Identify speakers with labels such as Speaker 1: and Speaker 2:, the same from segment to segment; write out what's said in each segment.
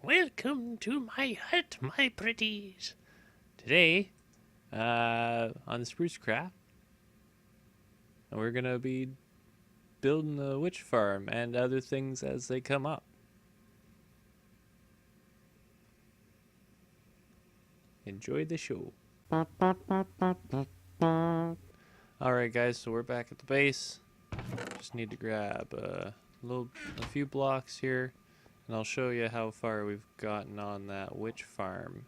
Speaker 1: Welcome to my hut, my pretties. Today, on Sprucecraft, we're gonna be building a witch farm and other things as they come up. Enjoy the show. Alright guys, so we're back at the base. Just need to grab a few blocks here, and I'll show you how far we've gotten on that witch farm.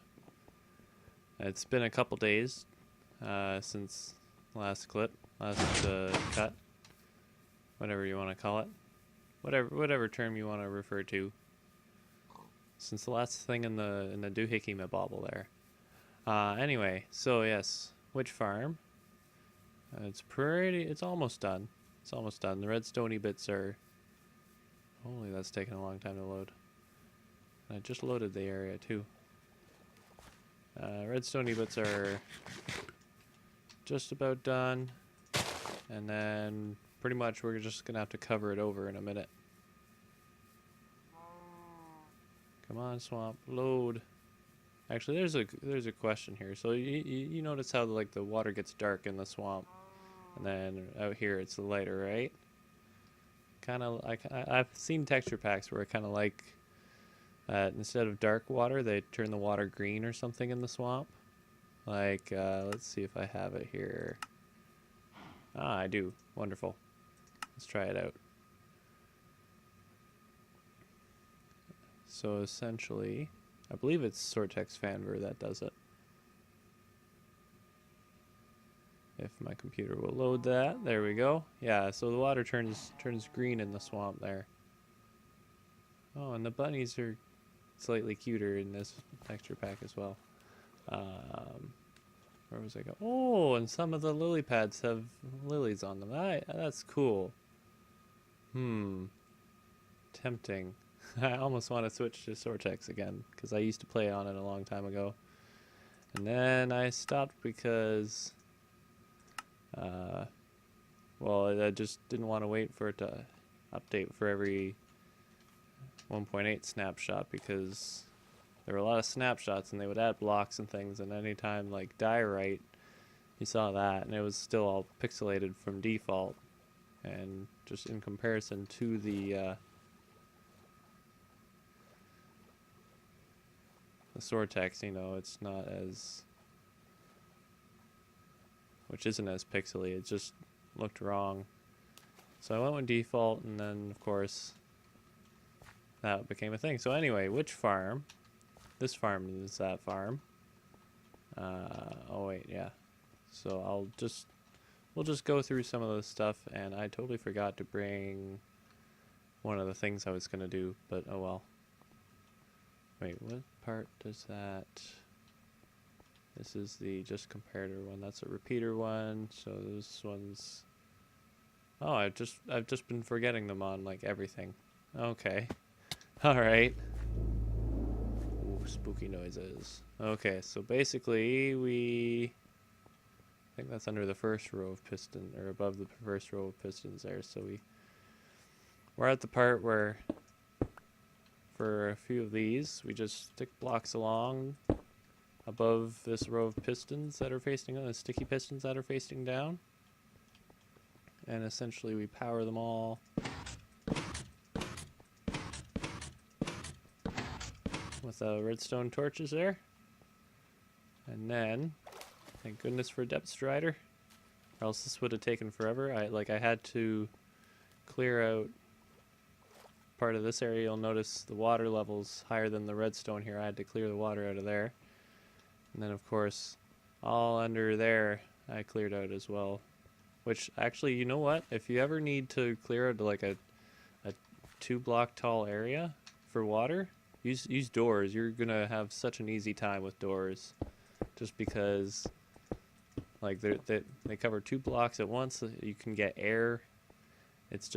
Speaker 1: It's been a couple days since last cut, whatever you want to call it, whatever term you want to refer to. Since the last thing in the doohickey mabobble there. Anyway, so yes, witch farm. It's almost done. It's almost done. The redstone bits are. Holy, that's taking a long time to load. I just loaded the area too. Redstone bits are just about done, and then pretty much we're just gonna have to cover it over in a minute. Come on, swamp, load. Actually, there's a question here. So you notice how like the water gets dark in the swamp, and then out here it's lighter, right? Kind of like I've seen texture packs where I kind of like instead of dark water, they turn the water green or something in the swamp. Like, let's see if I have it here. Ah, I do. Wonderful. Let's try it out. So essentially, I believe it's Sortex Fanver that does it. If my computer will load that, there we go. Yeah, so the water turns green in the swamp there. Oh, and the bunnies are slightly cuter in this texture pack as well. Where was I going? Oh, and some of the lily pads have lilies on them. That's cool. Tempting. I almost want to switch to Sortex again, because I used to play on it a long time ago. And then I stopped because, well, I just didn't want to wait for it to update for every 1.8 snapshot, because there were a lot of snapshots and they would add blocks and things, and anytime like diorite, you saw that, and it was still all pixelated from default, and just in comparison to the Sortex, you know, it's not as, which isn't as pixely, it just looked wrong. So I went with default, and then of course that became a thing. So anyway, which farm? This farm is that farm. Oh wait, yeah. So we'll just go through some of this stuff, and I totally forgot to bring one of the things I was gonna do, but oh well. Wait, what part does that? This is the just comparator one. That's a repeater one. So this one's. Oh, I've just been forgetting them on like everything. Okay. All right. Ooh, spooky noises. Okay, so basically I think that's under the first row of piston, or above the first row of pistons there. So we're at the part where, for a few of these, we just stick blocks along above this row of pistons that are facing on the sticky pistons that are facing down, and essentially we power them all with redstone torches there. And then, thank goodness for depth strider, or else this would have taken forever. I had to clear out part of this area. You'll notice the water level's higher than the redstone here. I had to clear the water out of there. And then of course, all under there I cleared out as well. Which actually, you know what? If you ever need to clear out like a 2-block tall area for water, use doors. You're gonna have such an easy time with doors, just because like they cover 2 blocks at once. You can get air. It's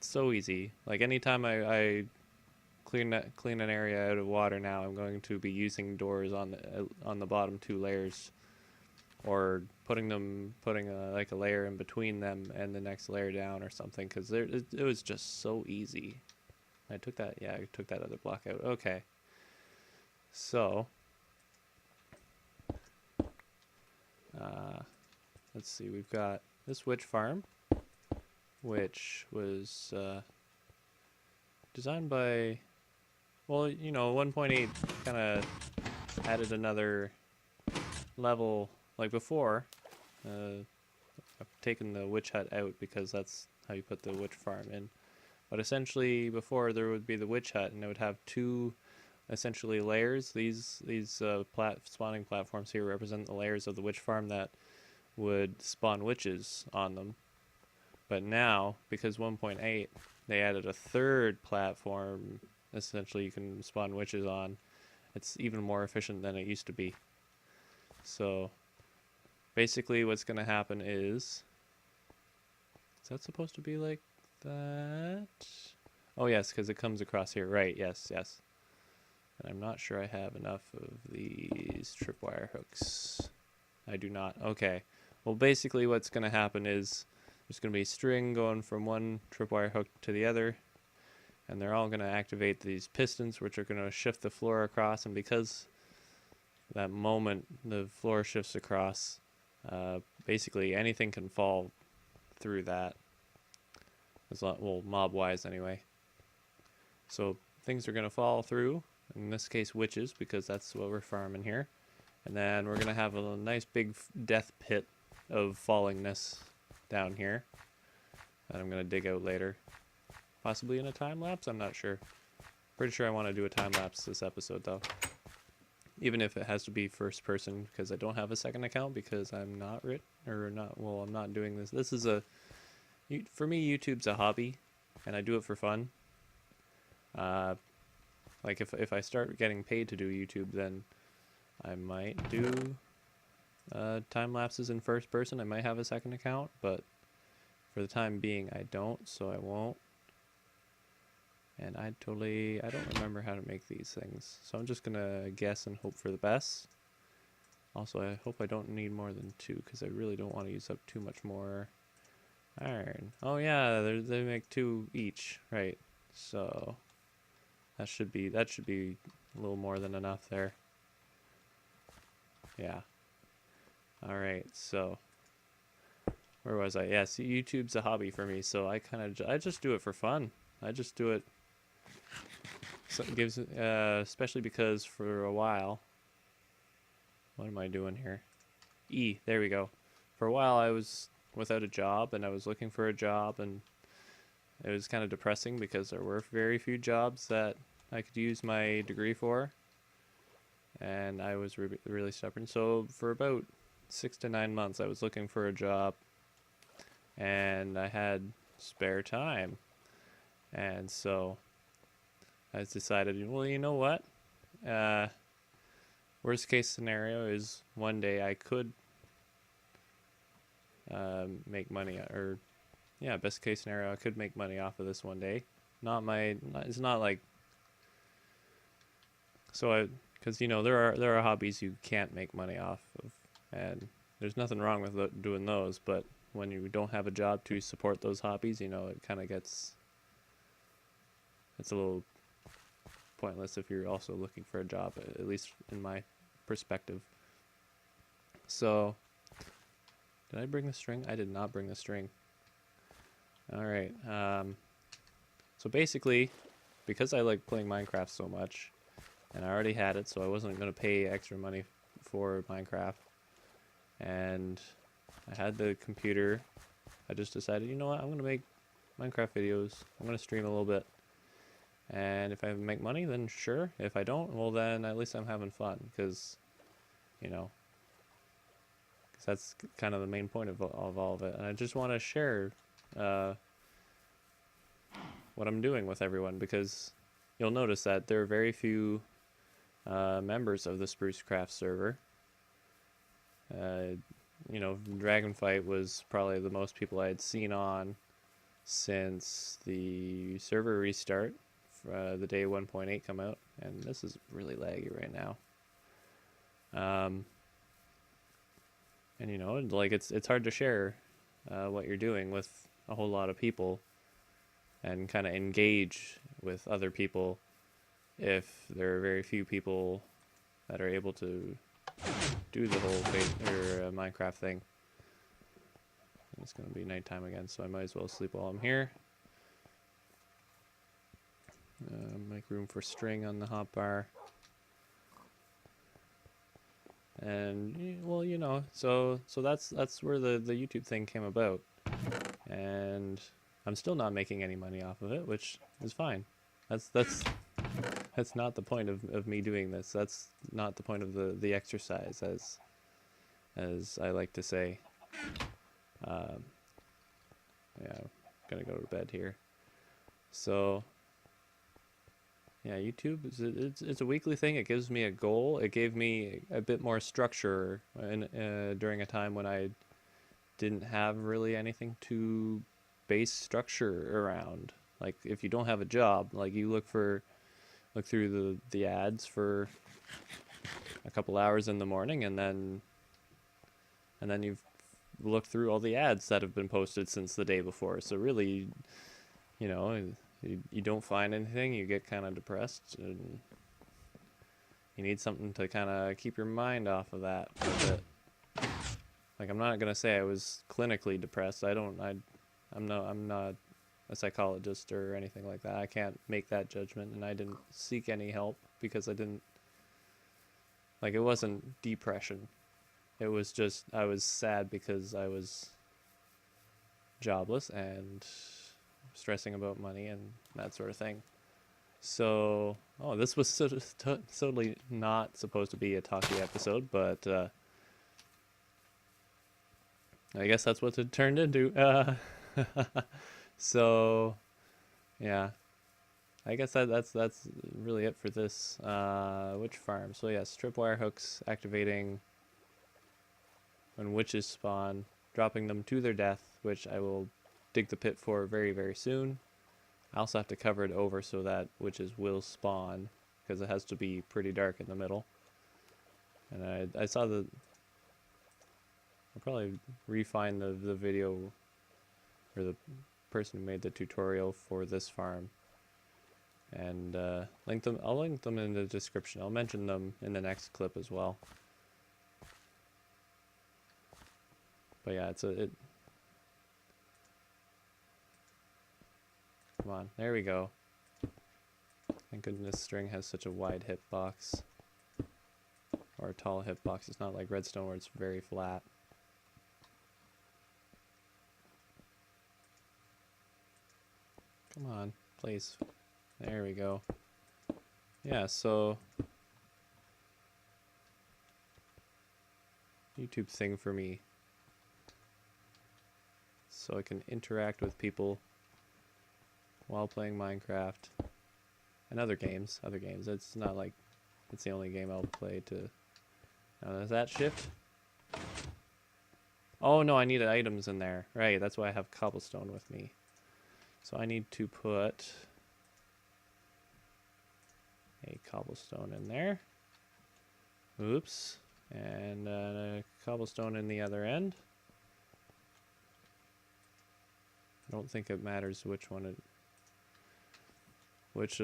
Speaker 1: so easy. Like anytime I clean an area out of water now, I'm going to be using doors on the bottom 2 layers, or putting like a layer in between them and the next layer down or something, because it was just so easy. I took that, yeah, I took that other block out. Okay. So, let's see, we've got this witch farm, which was designed by, well, you know, 1.8 kind of added another level. Like before, I've taken the witch hut out because that's how you put the witch farm in. But essentially, before there would be the witch hut, and it would have two essentially layers. These spawning platforms here represent the layers of the witch farm that would spawn witches on them. But now, because 1.8, they added a third platform, essentially you can spawn witches on. It's even more efficient than it used to be. So, basically what's going to happen is that supposed to be like that? Oh yes, because it comes across here. Right, yes, yes. And I'm not sure I have enough of these tripwire hooks. I do not. Okay. Well, basically what's going to happen is there's going to be a string going from one tripwire hook to the other, and they're all going to activate these pistons, which are going to shift the floor across, and because that moment the floor shifts across, basically anything can fall through that. Well, mob-wise anyway. So things are going to fall through, in this case witches, because that's what we're farming here. And then we're going to have a nice big death pit of fallingness down here that I'm going to dig out later. Possibly in a time-lapse, I'm not sure. Pretty sure I want to do a time-lapse this episode though. Even if it has to be first person, because I don't have a second account because I'm not I'm not doing this. This is for me, YouTube's a hobby, and I do it for fun. Like if I start getting paid to do YouTube, then I might do time lapses in first person. I might have a second account, but for the time being, I don't, so I won't. And I don't remember how to make these things, so I'm just gonna guess and hope for the best. Also, I hope I don't need more than 2, because I really don't want to use up too much more iron. Oh yeah, they make 2 each, right? So that should be a little more than enough there. Yeah. All right. So where was I? Yeah. See, YouTube's a hobby for me, so I just do it for fun. I just do it. So it gives, especially because for a while. What am I doing here? E. There we go. For a while, I was without a job, and I was looking for a job, and it was kind of depressing because there were very few jobs that I could use my degree for, and I was really stubborn. So for about 6 to 9 months, I was looking for a job, and I had spare time, and so I decided, well, you know what? Worst case scenario is one day I could make money, or yeah, best case scenario, I could make money off of this one day. It's not like, so because you know there are hobbies you can't make money off of, and there's nothing wrong with doing those, but when you don't have a job to support those hobbies, you know, it kind of it's a little pointless if you're also looking for a job, at least in my perspective. So did I bring the string? I did not bring the string. All right. So basically, because I like playing Minecraft so much, and I already had it, so I wasn't going to pay extra money for Minecraft, and I had the computer, I just decided, you know what, I'm going to make Minecraft videos. I'm going to stream a little bit. And if I make money, then sure. If I don't, well then at least I'm having fun, because, you know, that's kind of the main point of all of it. And I just want to share what I'm doing with everyone, because you'll notice that there are very few members of the Sprucecraft server. You know, Dragonfight was probably the most people I had seen on since the server restart, the day 1.8 come out, and this is really laggy right now. And you know, like it's hard to share what you're doing with a whole lot of people and kind of engage with other people if there are very few people that are able to do the whole Minecraft thing. It's going to be nighttime again, so I might as well sleep while I'm here. Make room for string on the hotbar. And well, you know, so that's where the YouTube thing came about. And I'm still not making any money off of it, which is fine. That's not the point of me doing this. That's not the point of the exercise, as I like to say. Yeah, I'm gonna go to bed here. So yeah, YouTube it's a weekly thing. It gives me a goal. It gave me a bit more structure during a time when I didn't have really anything to base structure around. Like if you don't have a job, like you look through the ads for a couple hours in the morning, and then you've looked through all the ads that have been posted since the day before. So really, you know, you don't find anything, you get kind of depressed, and you need something to kind of keep your mind off of that for a bit. Like, I'm not gonna say I was clinically depressed. I'm not a psychologist or anything like that. I can't make that judgment, and I didn't seek any help because it wasn't depression. It was just, I was sad because I was jobless and stressing about money and that sort of thing. So, this was totally not supposed to be a talkie episode, but I guess that's what it turned into. So, yeah, I guess that's really it for this. Witch farm. So yes, tripwire hooks activating when witches spawn, dropping them to their death, which I will dig the pit for very, very soon. I also have to cover it over so that witches will spawn, because it has to be pretty dark in the middle. And I saw I'll probably refine the video, or the person who made the tutorial for this farm, and I'll link them in the description. I'll mention them in the next clip as well. But yeah, come on, there we go. Thank goodness string has such a wide hitbox, or a tall hitbox. It's not like redstone where it's very flat. Come on, please. There we go. Yeah, so YouTube thing for me, so I can interact with people while playing Minecraft and other games. It's not like it's the only game I'll play to. Does that shift? Oh no, I needed items in there. Right, that's why I have cobblestone with me. So I need to put a cobblestone in there. Oops. And a cobblestone in the other end. I don't think it matters which of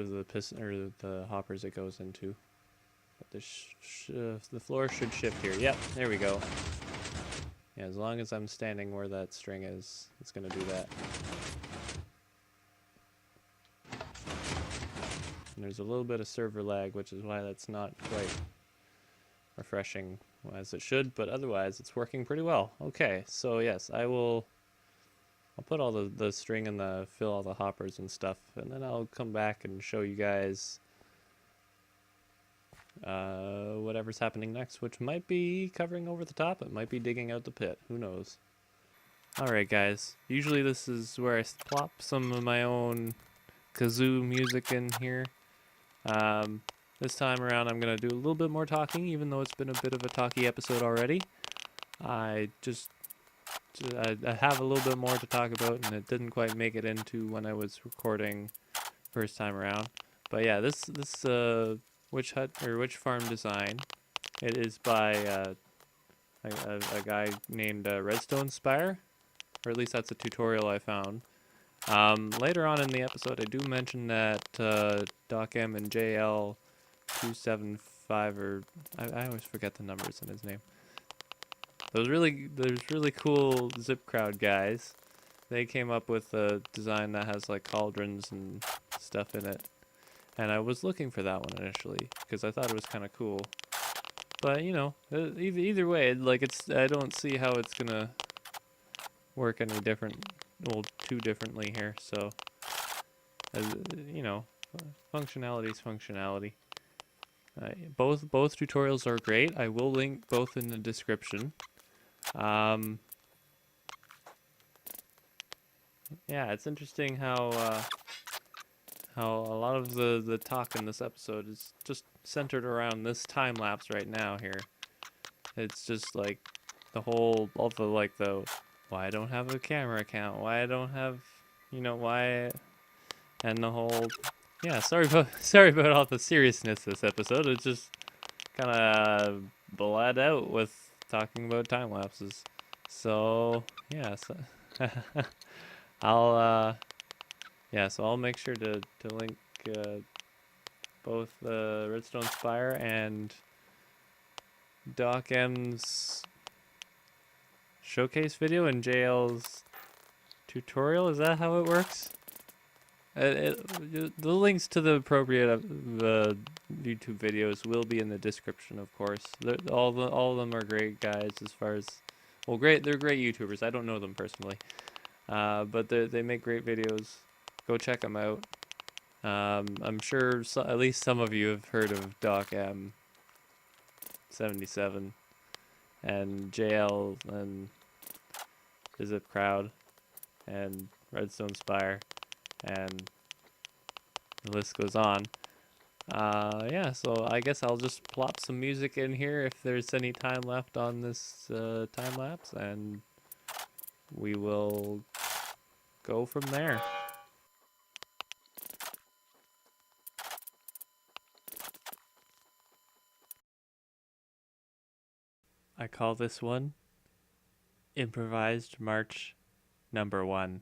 Speaker 1: the piston or the hoppers it goes into. But the floor should shift here. Yep, there we go. Yeah, as long as I'm standing where that string is, it's gonna do that. And there's a little bit of server lag, which is why that's not quite refreshing as it should, but otherwise it's working pretty well. Okay, so yes, I'll put all the string and fill all the hoppers and stuff, and then I'll come back and show you guys whatever's happening next, which might be covering over the top. It might be digging out the pit. Who knows? Alright guys, usually this is where I plop some of my own kazoo music in here. This time around I'm going to do a little bit more talking, even though it's been a bit of a talky episode already. I have a little bit more to talk about, and it didn't quite make it into when I was recording first time around. But yeah, this witch hut or witch farm design, it is by a guy named Redstone Spire, or at least that's a tutorial I found. Later on in the episode, I do mention that Doc M and JL275, or I always forget the numbers in his name. Those really cool Zip Crowd guys. They came up with a design that has like cauldrons and stuff in it, and I was looking for that one initially because I thought it was kind of cool. But you know, either way, like I don't see how it's gonna work any different, well, too differently here. So, you know, functionality is functionality. Both tutorials are great. I will link both in the description. Yeah, it's interesting how a lot of the talk in this episode is just centered around this time lapse right now here. It's just like all the like the why I don't have a camera account, why I don't have, you know, why, and the whole, yeah, sorry about all the seriousness this episode. It just kind of bled out with talking about time lapses. So yeah, so I'll so I'll make sure to link both Redstone Spire and Doc M's showcase video and JL's tutorial. Is that how it works? The links to the appropriate YouTube videos will be in the description, of course. All of them are great guys as far as, well, great. They're great YouTubers. I don't know them personally, but they make great videos. Go check them out. I'm sure at least some of you have heard of Doc M77 and JL and the Zip Crowd and Redstone Spire, and the list goes on. Yeah, so I guess I'll just plop some music in here if there's any time left on this time lapse, and we will go from there. I call this one Improvised March number 1.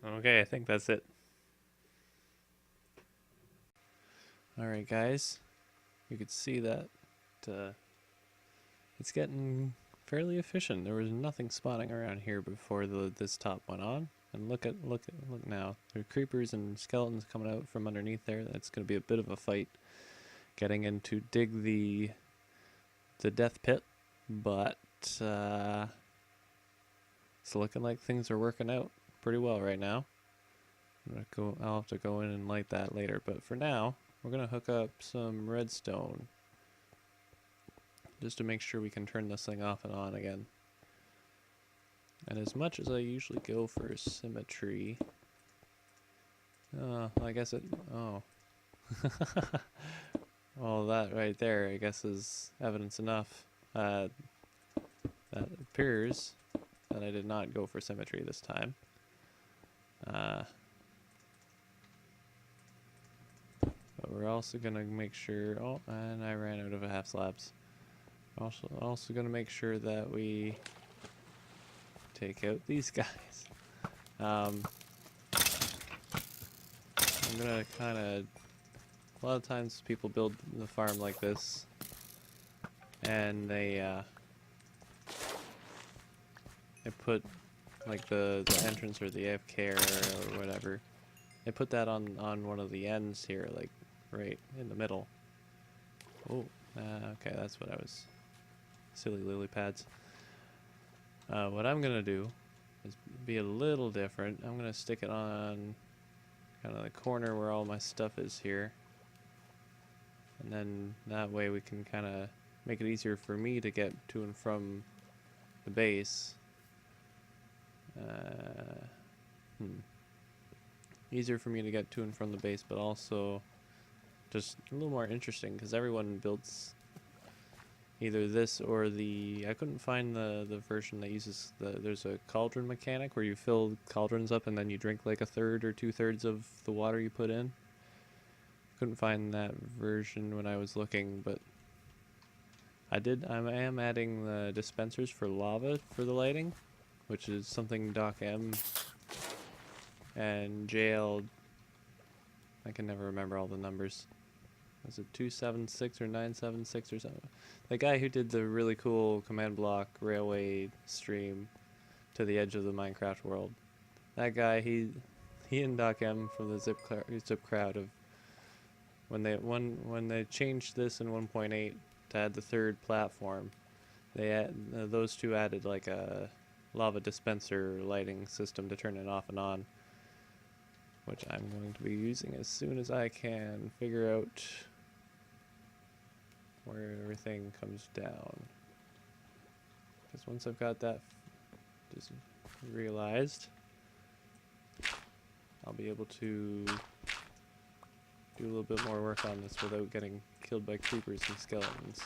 Speaker 1: Okay, I think that's it. Alright guys, you could see that it's getting fairly efficient. There was nothing spawning around here before this top went on. And look now. There are creepers and skeletons coming out from underneath there. That's going to be a bit of a fight getting in to dig the death pit, but it's looking like things are working out pretty well right now. I'll have to go in and light that later, but for now we're gonna hook up some redstone just to make sure we can turn this thing off and on again. And as much as I usually go for symmetry, I guess it, Well, that right there, I guess, is evidence enough. That appears that I did not go for symmetry this time. But we're also gonna make sure. Oh, and I ran out of half slabs. Also gonna make sure that we take out these guys. I'm gonna kind of. A lot of times people build the farm like this, and they put like the entrance or the AFK or whatever. They put that on one of the ends here, like right in the middle. Oh, okay, that's what I was. Silly lily pads. What I'm gonna do is be a little different. I'm gonna stick it on kind of the corner where all my stuff is here. And then that way we can kind of make it easier for me to get to and from the base. Easier for me to get to and from the base, but also just a little more interesting because everyone builds either this or the... I couldn't find the version that uses there's a cauldron mechanic where you fill cauldrons up and then you drink like a third or 2/3 of the water you put in. Couldn't find that version when I was looking, but I am adding the dispensers for lava for the lighting, which is something Doc M and JL, I can never remember all the numbers. Was it 276 or 976 or something? The guy who did the really cool command block railway stream to the edge of the Minecraft world. That guy, he and Doc M from the Zip Crowd of when they changed this in 1.8 to add the third platform, those two added like a lava dispenser lighting system to turn it off and on, which I'm going to be using as soon as I can figure out where everything comes down. Because once I've got that just realized, I'll be able to do a little bit more work on this without getting killed by creepers and skeletons,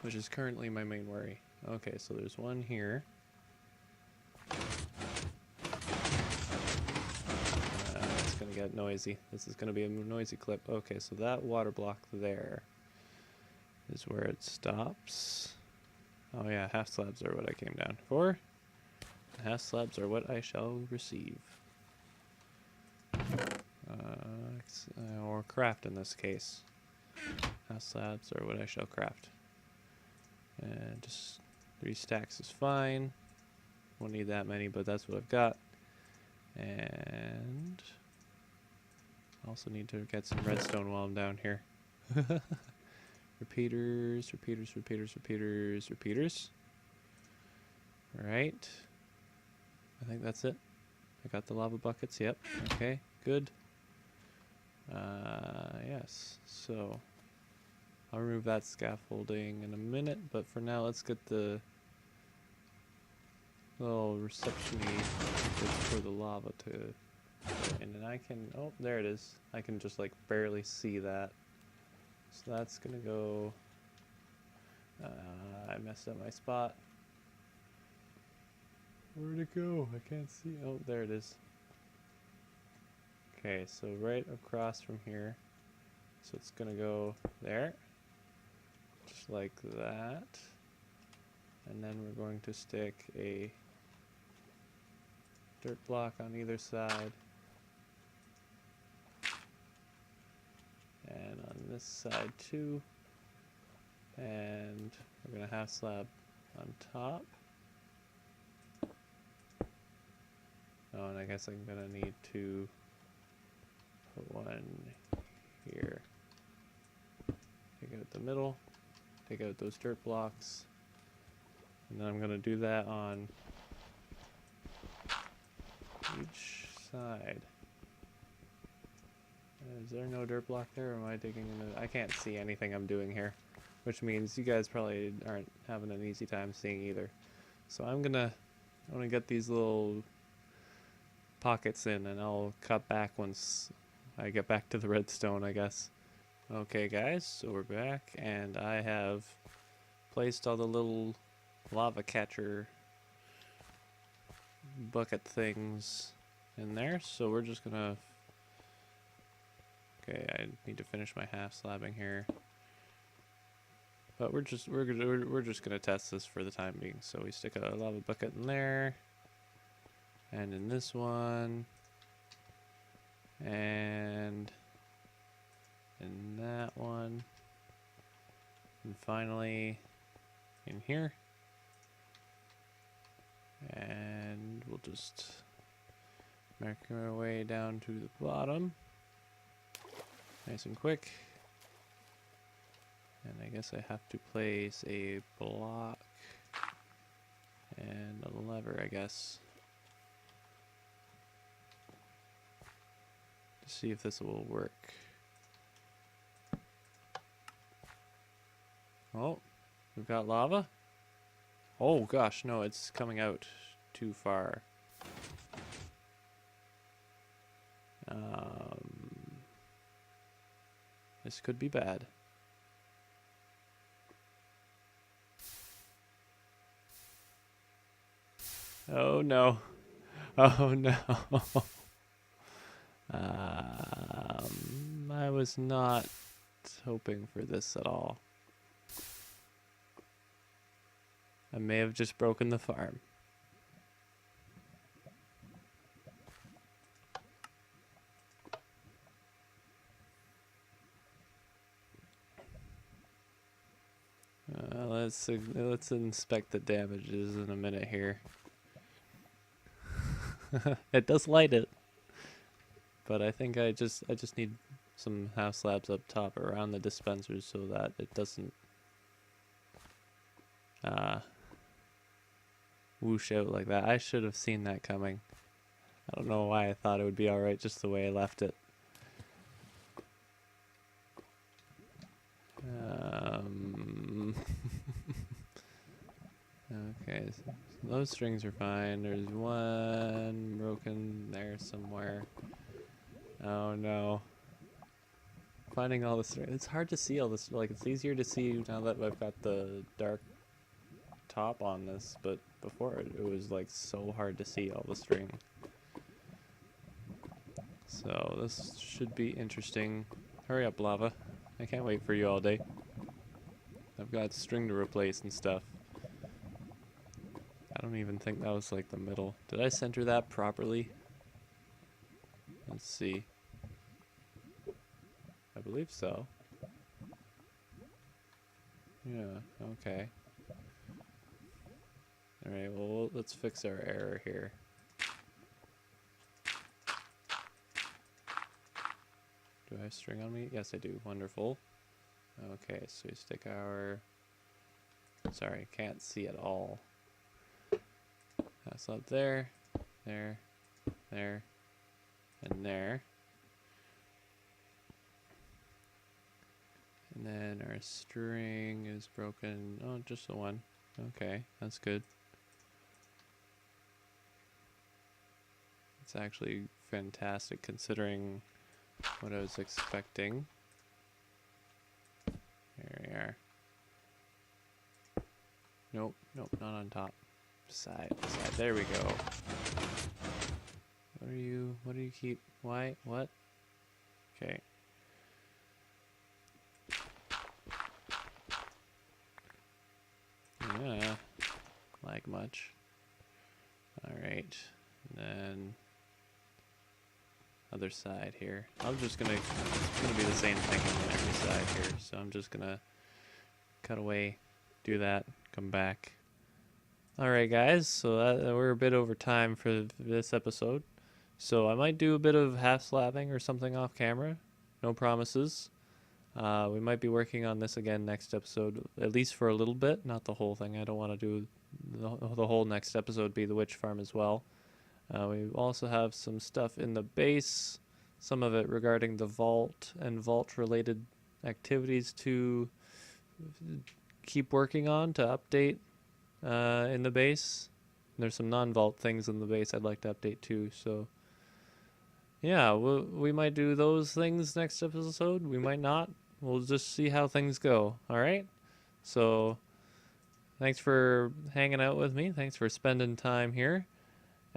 Speaker 1: which is currently my main worry. Okay, so there's one here. It's gonna get noisy. This is gonna be a noisy clip. Okay, so that water block there is where it stops. Oh yeah, half slabs are what I came down for. Half slabs are what I shall receive. Or craft in this case. Half slabs are what I shall craft. And just 3 stacks is fine. Won't need that many, but that's what I've got. And also need to get some redstone while I'm down here. Repeaters. Alright. I think that's it. I got the lava buckets, yep. Okay, good. Yes, so I'll remove that scaffolding in a minute, but for now let's get the little reception-y for the lava to go in. And I can, oh, there it is. I can just like barely see that. So that's gonna go, I messed up my spot. Where'd it go? I can't see. Oh, there it is. Okay, so right across from here. So it's gonna go there. Just like that. And then we're going to stick a dirt block on either side. And on this side too. And we're gonna half slab on top. Oh, and I guess I'm gonna need to put one here. Take out the middle, take out those dirt blocks, and then I'm gonna do that on each side. Is there no dirt block there, or am I digging into... I can't see anything I'm doing here, which means you guys probably aren't having an easy time seeing either. So I'm gonna get these little pockets in, and I'll cut back once I get back to the redstone, I guess. Okay, guys, so we're back, and I have placed all the little lava catcher bucket things in there, so we're just gonna... Okay, I need to finish my half slabbing here. But we're just gonna test this for the time being. So we stick a lava bucket in there, and in this one, and in that one, and finally in here. And we'll just make our way down to the bottom, nice and quick. And I guess I have to place a block and a lever, I guess, to see if this will work. Oh, we've got lava. Oh gosh, no, it's coming out too far. This could be bad. Oh no. Oh no. I was not hoping for this at all. I may have just broken the farm. Let's inspect the damages in a minute here. It does light it, but I think I just need some half slabs up top around the dispensers so that it doesn't whoosh out like that. I should have seen that coming. I don't know why I thought it would be alright just the way I left it. Okay, so those strings are fine. There's one broken there somewhere. Oh no. Finding all the strings. It's hard to see all this. Like, it's easier to see now that I've got the dark top on this, but before it was like so hard to see all the string. So this should be interesting. Hurry up, lava. I can't wait for you all day. I've got string to replace and stuff. I don't even think that was like the middle. Did I center that properly? Let's see. I believe so. Yeah, okay. Alright, well, let's fix our error here. Do I have string on me? Yes, I do. Wonderful. Okay, so we stick our... Sorry, can't see at all. That's up there, there, there, and there. And then our string is broken. Oh, just the one. Okay, that's good. It's actually fantastic considering what I was expecting. There we are. Nope, nope, not on top. Side, side. There we go. What are you? What do you keep? Why? What? Okay. Yeah, like much. All right, and then other side here. It's gonna be the same thing on every side here. So I'm just gonna cut away, do that, come back. Alright guys, so we're a bit over time for this episode. So I might do a bit of half slabbing or something off camera. No promises. We might be working on this again next episode, at least for a little bit, not the whole thing. I don't want to do the whole next episode be the witch farm as well. We also have some stuff in the base, some of it regarding the vault and vault related activities to keep working on to update in the base. There's some non-vault things in the base I'd like to update too, so yeah, we might do those things next episode. We might not. We'll just see how things go. All right. So thanks for hanging out with me. Thanks for spending time here.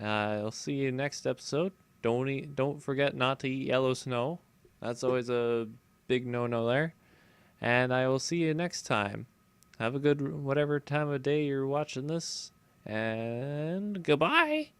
Speaker 1: I'll see you next episode. Don't forget not to eat yellow snow. That's always a big no-no there. And I will see you next time. Have a good whatever time of day you're watching this. And goodbye.